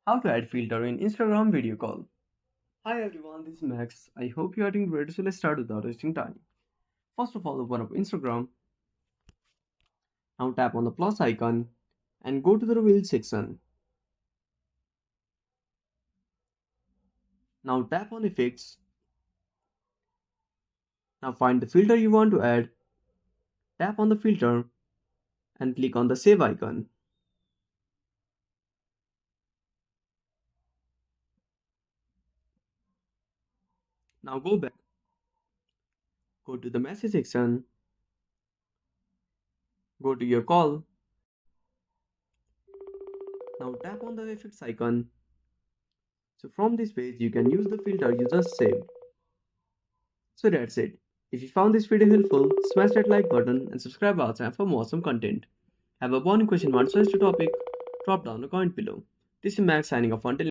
How to add filter in Instagram video call. Hi everyone, this is Max. I hope you are doing great, so let's start without wasting time. First of all, open up Instagram. Now tap on the plus icon and go to the reveal section. Now tap on effects. Now find the filter you want to add. Tap on the filter and click on the save icon. Now go back. Go to the message section. Go to your call. Now tap on the effects icon. So from this page you can use the filter you just saved. So that's it. If you found this video helpful, smash that like button and subscribe our channel for more awesome content. Have a burning question, want to suggest a topic? Drop down a comment below. This is Max signing off until